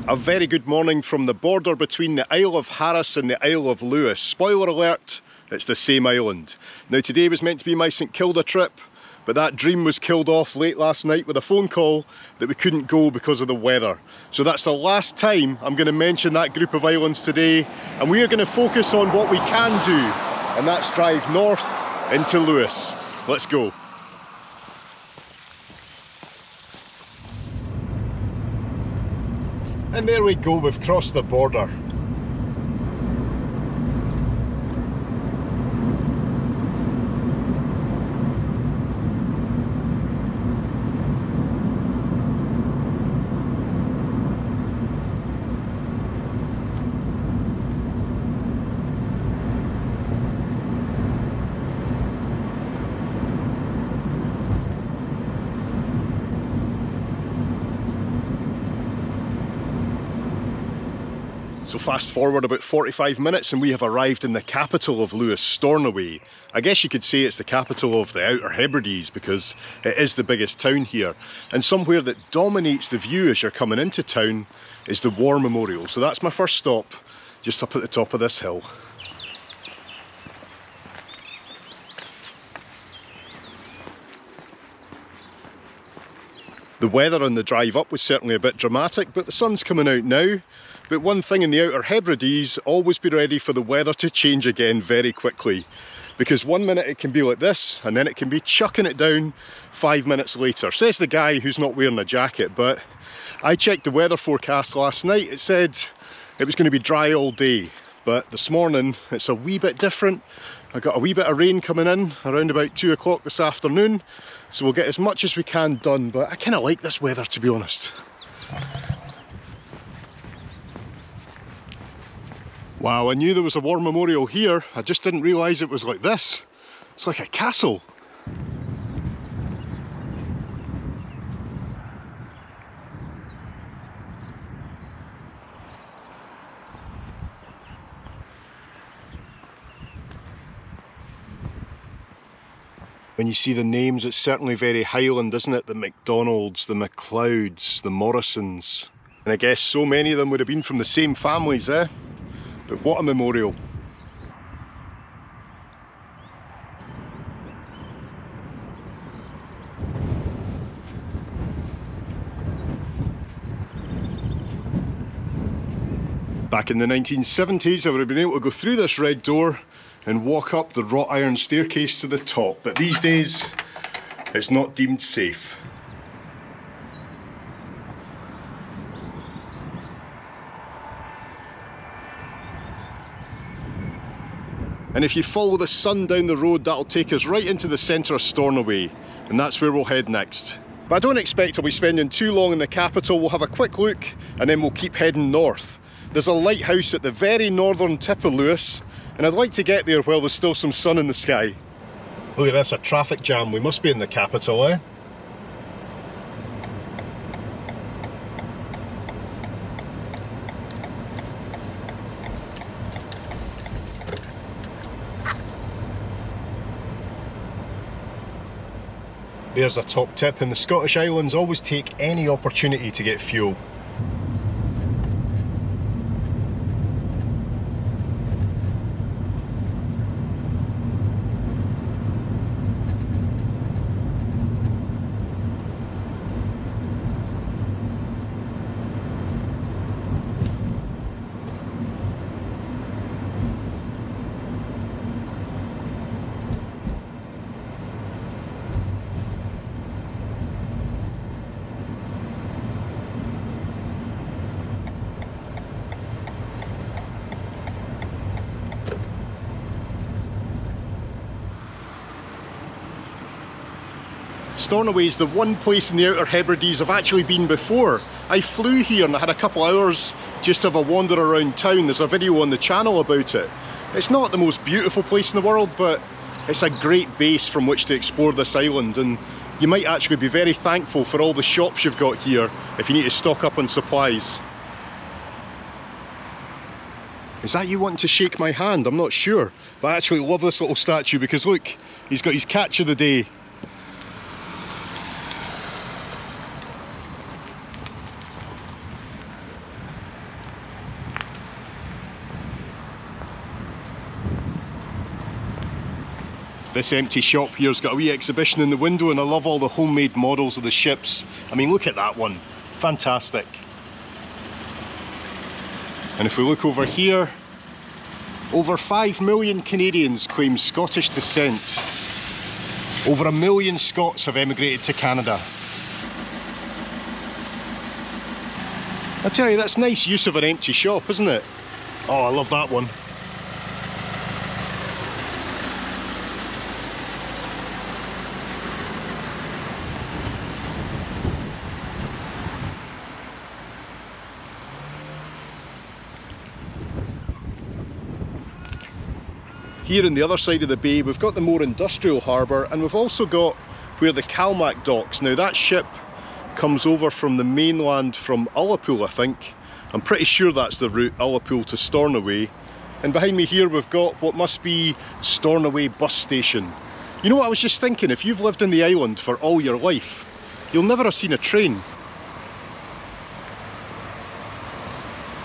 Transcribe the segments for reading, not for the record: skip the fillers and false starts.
A very good morning from the border between the Isle of Harris and the Isle of Lewis. Spoiler alert, it's the same island. Now today was meant to be my St Kilda trip, but that dream was killed off late last night with a phone call that we couldn't go because of the weather. So that's the last time I'm going to mention that group of islands today, and we are going to focus on what we can do, and that's drive north into Lewis. Let's go. And there we go, we've crossed the border. So fast forward about 45 minutes and we have arrived in the capital of Lewis, Stornoway. I guess you could say it's the capital of the Outer Hebrides because it is the biggest town here. And somewhere that dominates the view as you're coming into town is the War Memorial. So that's my first stop, just up at the top of this hill. The weather on the drive up was certainly a bit dramatic, but the sun's coming out now. But one thing in the Outer Hebrides, always be ready for the weather to change again very quickly. Because 1 minute it can be like this, and then it can be chucking it down 5 minutes later. Says the guy who's not wearing a jacket, but I checked the weather forecast last night. It said it was going to be dry all day. But this morning, it's a wee bit different. I got a wee bit of rain coming in around about 2 o'clock this afternoon. So we'll get as much as we can done, but I kind of like this weather, to be honest. Wow, I knew there was a war memorial here, I just didn't realise it was like this. It's like a castle. When you see the names, it's certainly very Highland, isn't it? The MacDonalds, the MacLeods, the Morrisons. And I guess so many of them would have been from the same families, eh? But what a memorial. Back in the 1970s I would have been able to go through this red door and walk up the wrought iron staircase to the top, but these days it's not deemed safe. And if you follow the sun down the road, that'll take us right into the centre of Stornoway, and that's where we'll head next. But I don't expect I'll be spending too long in the capital. We'll have a quick look and then we'll keep heading north. There's a lighthouse at the very northern tip of Lewis, and I'd like to get there while there's still some sun in the sky. Look at this, a traffic jam. We must be in the capital, eh? There's a top tip, and the Scottish Islands always take any opportunity to get fuel. Stornoway is the one place in the Outer Hebrides I've actually been before. I flew here and I had a couple hours just to have a wander around town. There's a video on the channel about it. It's not the most beautiful place in the world, but it's a great base from which to explore this island, and you might actually be very thankful for all the shops you've got here if you need to stock up on supplies. Is that you wanting to shake my hand? I'm not sure, but I actually love this little statue because look, he's got his catch of the day. This empty shop here's got a wee exhibition in the window, and I love all the homemade models of the ships. I mean, look at that one, fantastic. And if we look over here, over 5 million Canadians claim Scottish descent. Over 1 million Scots have emigrated to Canada. I tell you, that's nice use of an empty shop, isn't it? Oh, I love that one. Here on the other side of the bay, we've got the more industrial harbour, and we've also got where the Calmac docks. Now that ship comes over from the mainland from Ullapool, I think. I'm pretty sure that's the route, Ullapool to Stornoway. And behind me here we've got what must be Stornoway bus station. You know what I was just thinking, if you've lived in the island for all your life, you'll never have seen a train.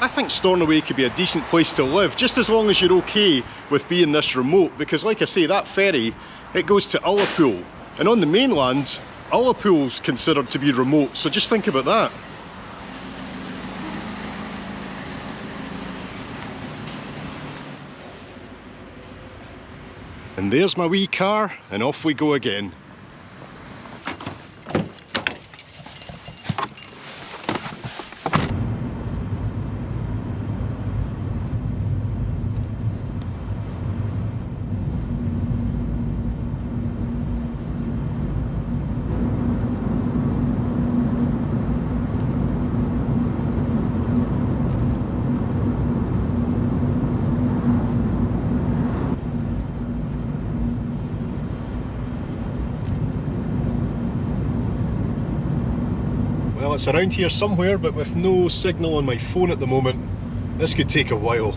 I think Stornoway could be a decent place to live, just as long as you're okay with being this remote, because like I say, that ferry, it goes to Ullapool, and on the mainland, Ullapool's considered to be remote, so just think about that. And there's my wee car, and off we go again. Well, it's around here somewhere, but with no signal on my phone at the moment. This could take a while.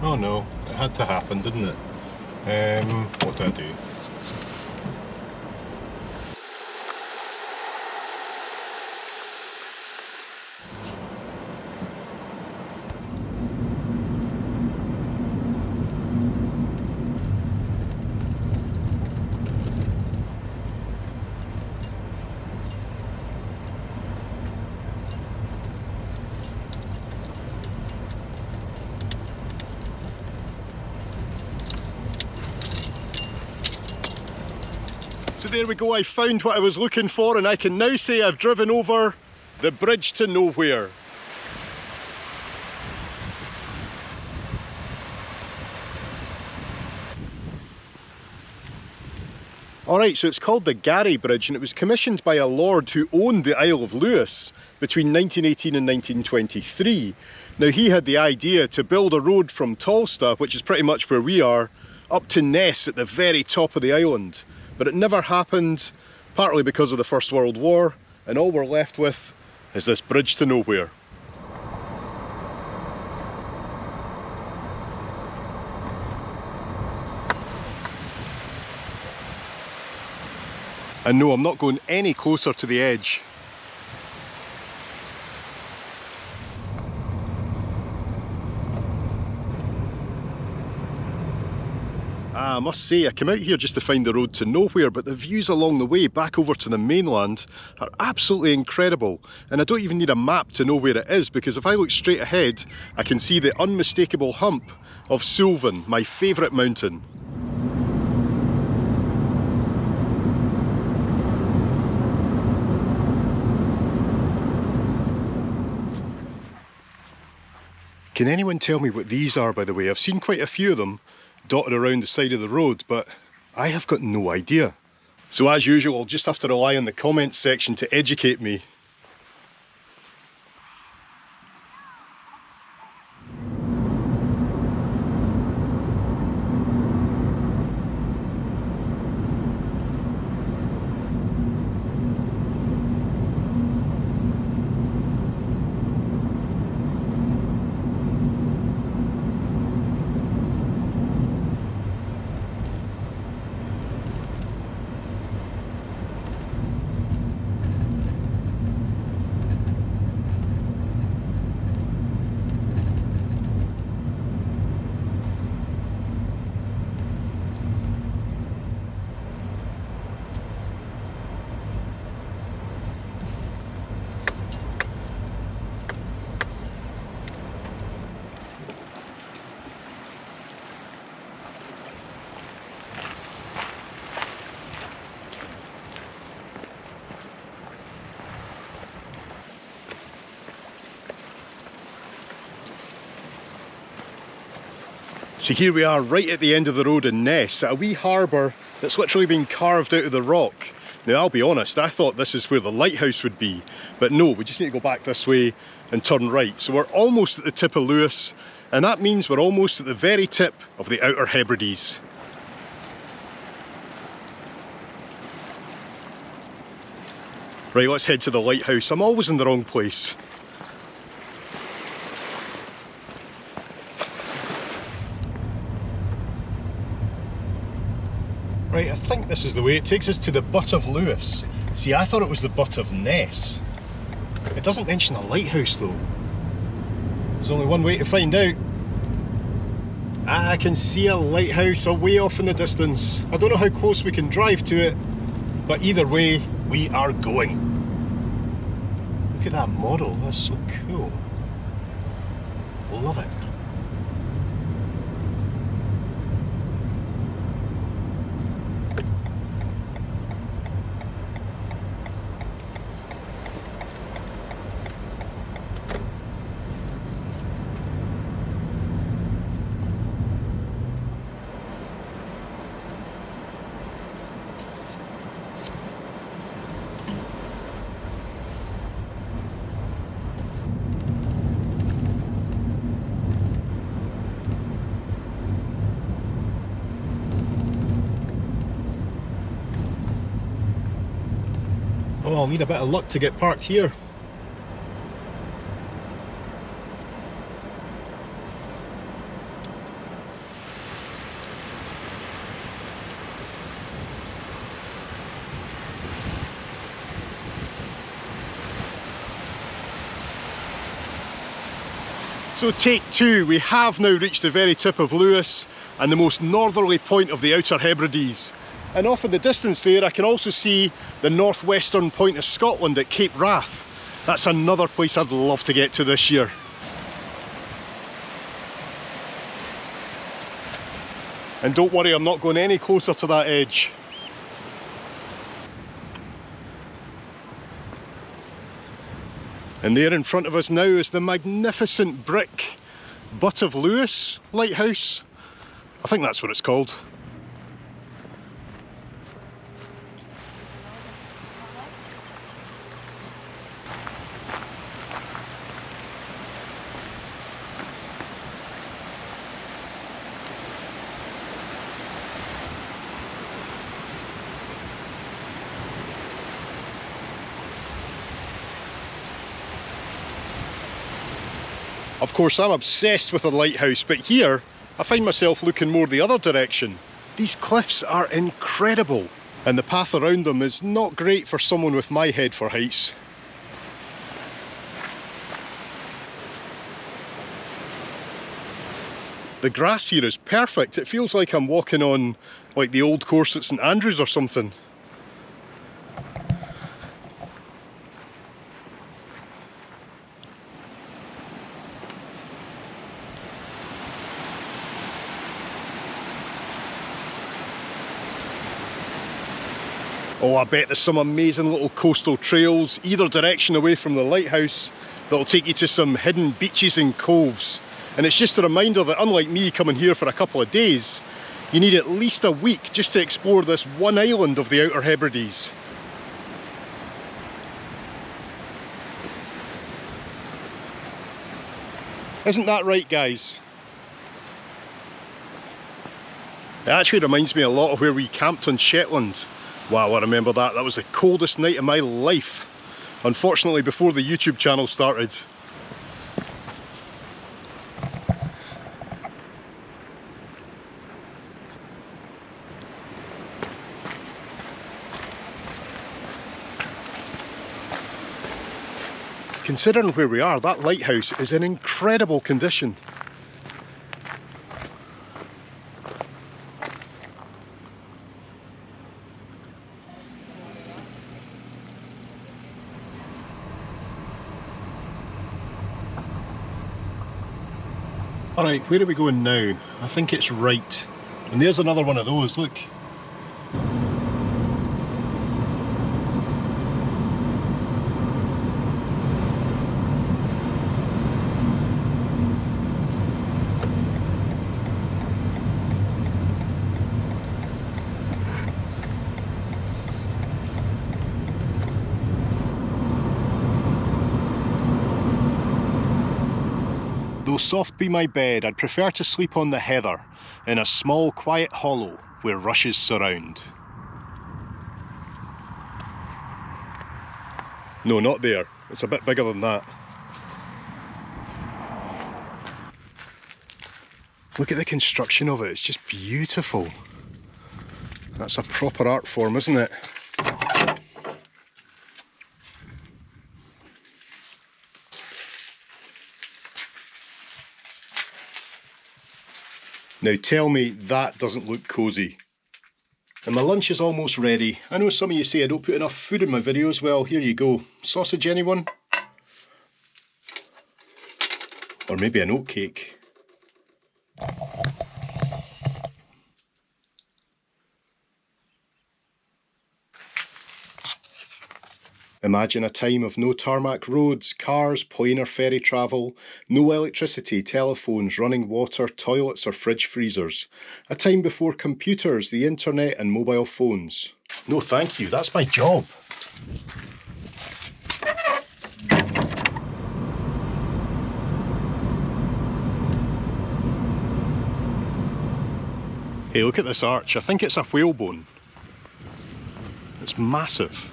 Oh no, it had to happen, didn't it? What do I do? So there we go, I found what I was looking for, and I can now say I've driven over the bridge to nowhere. Alright, so it's called the Garry Bridge, and it was commissioned by a lord who owned the Isle of Lewis between 1918 and 1923. Now he had the idea to build a road from Tolsta, which is pretty much where we are, up to Ness at the very top of the island. But it never happened, partly because of the First World War, and all we're left with is this bridge to nowhere. And no, I'm not going any closer to the edge. I must say, I came out here just to find the road to nowhere, but the views along the way back over to the mainland are absolutely incredible. And I don't even need a map to know where it is, because if I look straight ahead, I can see the unmistakable hump of Sullivan, my favourite mountain. Can anyone tell me what these are, by the way? I've seen quite a few of them dotted around the side of the road, but I have got no idea. So as usual, I'll just have to rely on the comments section to educate me. So here we are right at the end of the road in Ness, at a wee harbour that's literally been carved out of the rock. Now I'll be honest, I thought this is where the lighthouse would be, but no, we just need to go back this way and turn right. So we're almost at the tip of Lewis, and that means we're almost at the very tip of the Outer Hebrides. Right, let's head to the lighthouse. I'm always in the wrong place. Right, I think this is the way. It takes us to the Butt of Lewis. See, I thought it was the Butt of Ness. It doesn't mention a lighthouse though. There's only one way to find out. I can see a lighthouse away off in the distance. I don't know how close we can drive to it, but either way, we are going. Look at that model, that's so cool. Love it. Oh, I'll need a bit of luck to get parked here. So take two, we have now reached the very tip of Lewis and the most northerly point of the Outer Hebrides. And off in the distance there I can also see the northwestern point of Scotland at Cape Wrath. That's another place I'd love to get to this year. And don't worry, I'm not going any closer to that edge. And there in front of us now is the magnificent brick Butt of Lewis lighthouse. I think that's what it's called. Of course, I'm obsessed with a lighthouse, but here I find myself looking more the other direction. These cliffs are incredible, and the path around them is not great for someone with my head for heights. The grass here is perfect. It feels like I'm walking on like the old course at St Andrews or something. Oh, I bet there's some amazing little coastal trails either direction away from the lighthouse that'll take you to some hidden beaches and coves. And it's just a reminder that unlike me coming here for a couple of days, you need at least a week just to explore this one island of the Outer Hebrides. Isn't that right, guys? It actually reminds me a lot of where we camped on Shetland. Wow, I remember that. That was the coldest night of my life. Unfortunately, before the YouTube channel started. Considering where we are, that lighthouse is in incredible condition. Alright, where are we going now? I think it's right. And there's another one of those, look. Though soft be my bed, I'd prefer to sleep on the heather, in a small quiet hollow where rushes surround. No, not there. It's a bit bigger than that. Look at the construction of it, it's just beautiful. That's a proper art form, isn't it? Now tell me that doesn't look cosy. And my lunch is almost ready. I know some of you say I don't put enough food in my videos. Well, here you go. Sausage, anyone? Or maybe an oat cake. Imagine a time of no tarmac roads, cars, plane or ferry travel, no electricity, telephones, running water, toilets or fridge freezers. A time before computers, the internet and mobile phones. No thank you, that's my job. Hey, look at this arch. I think it's a whalebone. It's massive.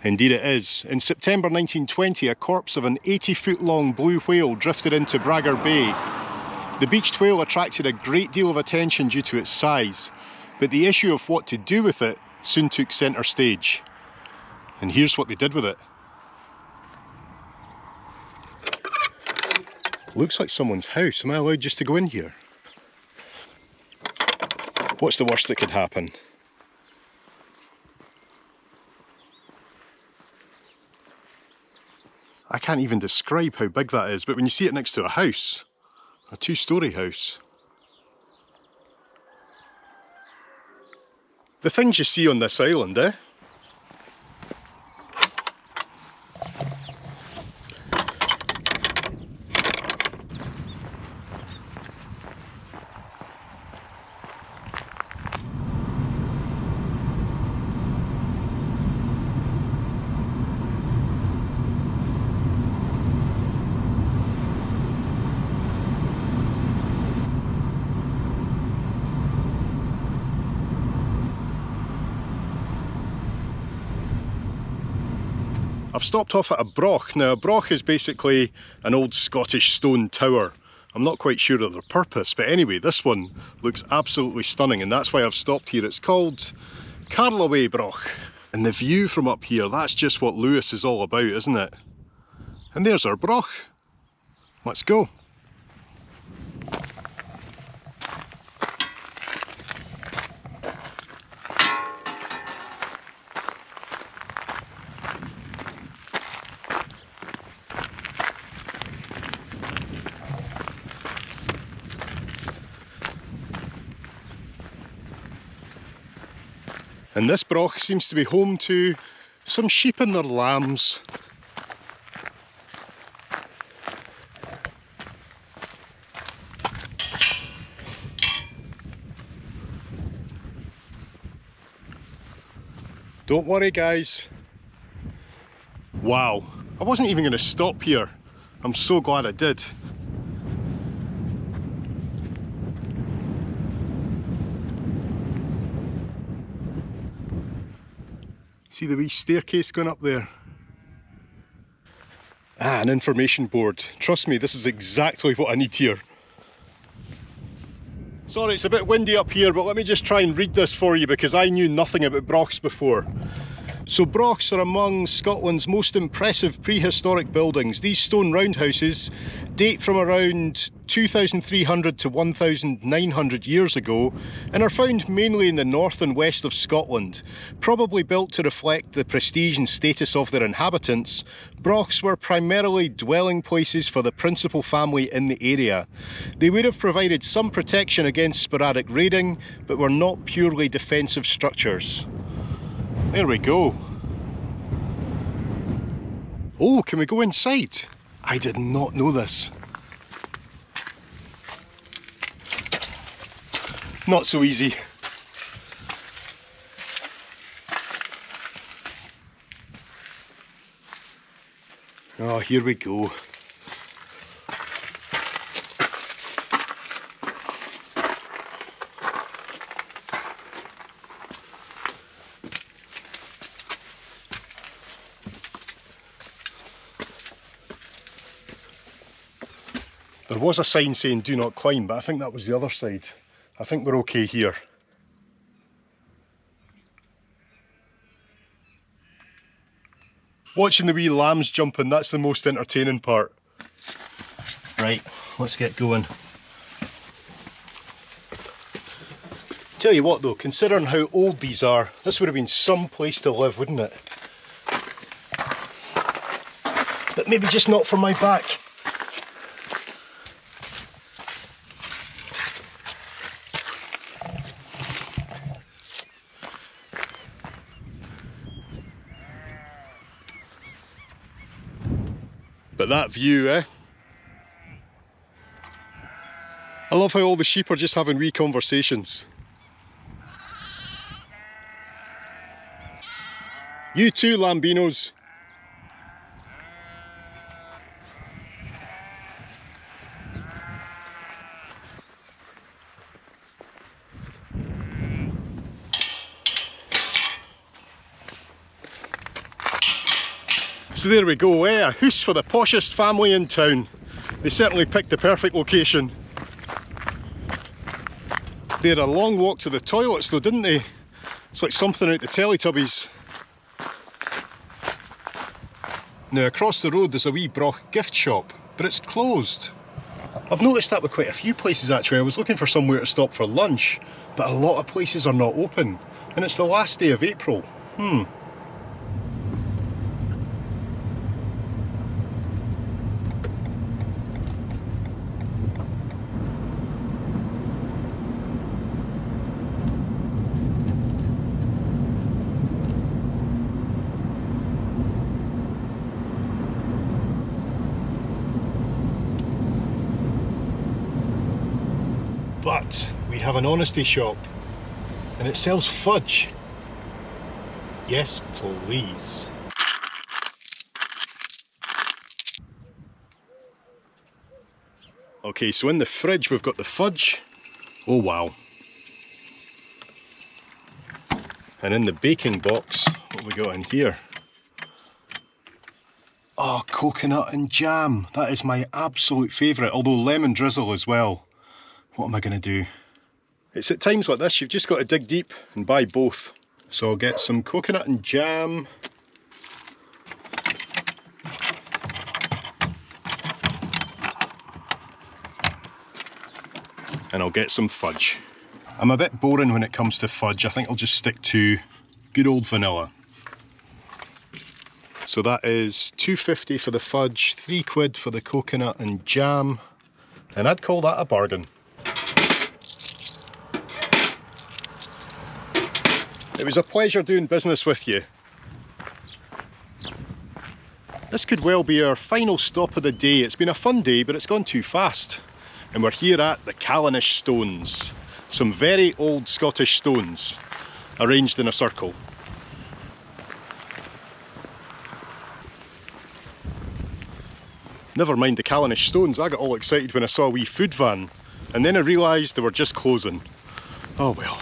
Indeed it is. In September 1920, a corpse of an 80-foot-long blue whale drifted into Dalgety Bay. The beached whale attracted a great deal of attention due to its size, but the issue of what to do with it soon took centre stage. And here's what they did with it. Looks like someone's house. Am I allowed just to go in here? What's the worst that could happen? I can't even describe how big that is, but when you see it next to a house, a two-storey house. The things you see on this island, eh? I've stopped off at a broch. Now a broch is basically an old Scottish stone tower. I'm not quite sure of their purpose, but anyway, this one looks absolutely stunning and that's why I've stopped here. It's called Carloway Broch. And the view from up here, that's just what Lewis is all about, isn't it? And there's our broch. Let's go. And this broch seems to be home to some sheep and their lambs. Don't worry guys. Wow, I wasn't even going to stop here. I'm so glad I did. See the wee staircase going up there? Ah, an information board. Trust me, this is exactly what I need here. Sorry, it's a bit windy up here, but let me just try and read this for you because I knew nothing about brochs before. So brochs are among Scotland's most impressive prehistoric buildings. These stone roundhouses date from around 2,300 to 1,900 years ago and are found mainly in the north and west of Scotland. Probably built to reflect the prestige and status of their inhabitants, brochs were primarily dwelling places for the principal family in the area. They would have provided some protection against sporadic raiding, but were not purely defensive structures. There we go. Oh, can we go inside? I did not know this. Not so easy. Oh, here we go. There was a sign saying do not climb, but I think that was the other side. I think we're okay here. Watching the wee lambs jumping, that's the most entertaining part. Right, let's get going. Tell you what though, considering how old these are, this would have been some place to live, wouldn't it? But maybe just not for my back. But that view, eh? I love how all the sheep are just having wee conversations. You too, Lambinos. So there we go, a house for the poshest family in town. They certainly picked the perfect location. They had a long walk to the toilets though, didn't they? It's like something out the Teletubbies. Now across the road there's a wee Broch gift shop, but it's closed. I've noticed that with quite a few places actually. I was looking for somewhere to stop for lunch, but a lot of places are not open. And it's the last day of April. But we have an honesty shop and it sells fudge. Yes, please. Okay, so in the fridge we've got the fudge. Oh wow. And in the baking box, what have we got in here? Oh, coconut and jam. That is my absolute favourite, although lemon drizzle as well. What am I going to do? It's at times like this, you've just got to dig deep and buy both. So I'll get some coconut and jam. And I'll get some fudge. I'm a bit boring when it comes to fudge. I think I'll just stick to good old vanilla. So that is £2.50 for the fudge, £3 for the coconut and jam. And I'd call that a bargain. It was a pleasure doing business with you. This could well be our final stop of the day. It's been a fun day, but it's gone too fast. And we're here at the Callanish stones. Some very old Scottish stones, arranged in a circle. Never mind the Callanish stones, I got all excited when I saw a wee food van. And then I realised they were just closing. Oh well.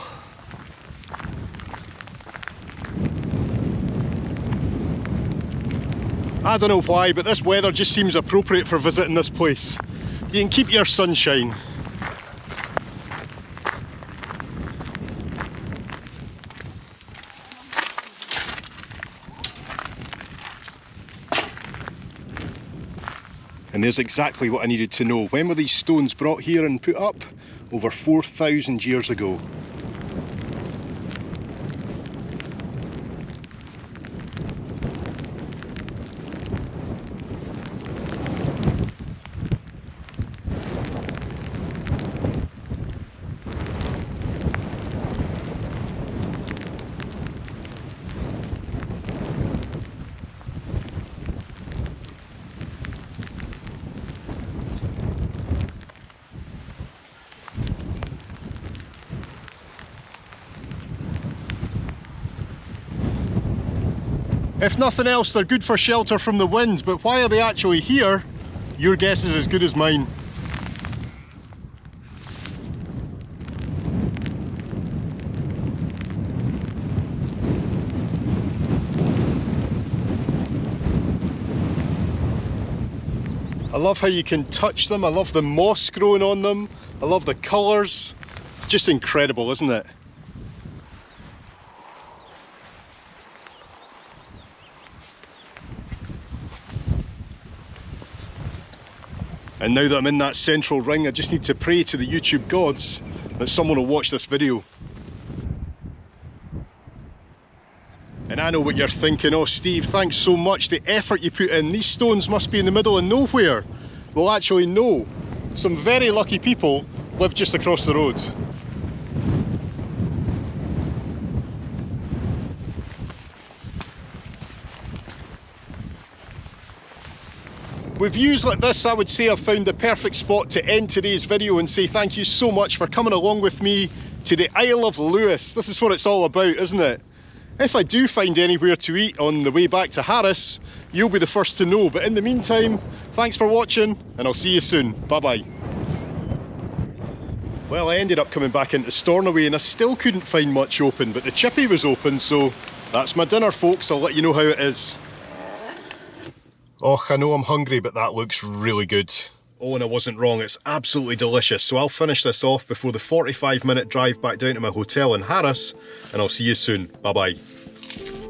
I don't know why, but this weather just seems appropriate for visiting this place. You can keep your sunshine. And there's exactly what I needed to know. When were these stones brought here and put up? Over 4,000 years ago. If nothing else, they're good for shelter from the wind, but why are they actually here? Your guess is as good as mine. I love how you can touch them. I love the moss growing on them. I love the colours. Just incredible, isn't it? And now that I'm in that central ring, I just need to pray to the YouTube gods that someone will watch this video. And I know what you're thinking, oh Steve, thanks so much, the effort you put in, these stones must be in the middle of nowhere. Well actually no, some very lucky people live just across the road. With views like this, I would say I've found the perfect spot to end today's video and say thank you so much for coming along with me to the Isle of Lewis. This is what it's all about, isn't it? If I do find anywhere to eat on the way back to Harris, you'll be the first to know. But in the meantime, thanks for watching and I'll see you soon. Bye bye. Well, I ended up coming back into Stornoway and I still couldn't find much open, but the chippy was open, so that's my dinner folks. I'll let you know how it is. Oh, I know I'm hungry, but that looks really good. Oh, and I wasn't wrong, it's absolutely delicious. So I'll finish this off before the 45-minute drive back down to my hotel in Harris, and I'll see you soon. Bye-bye.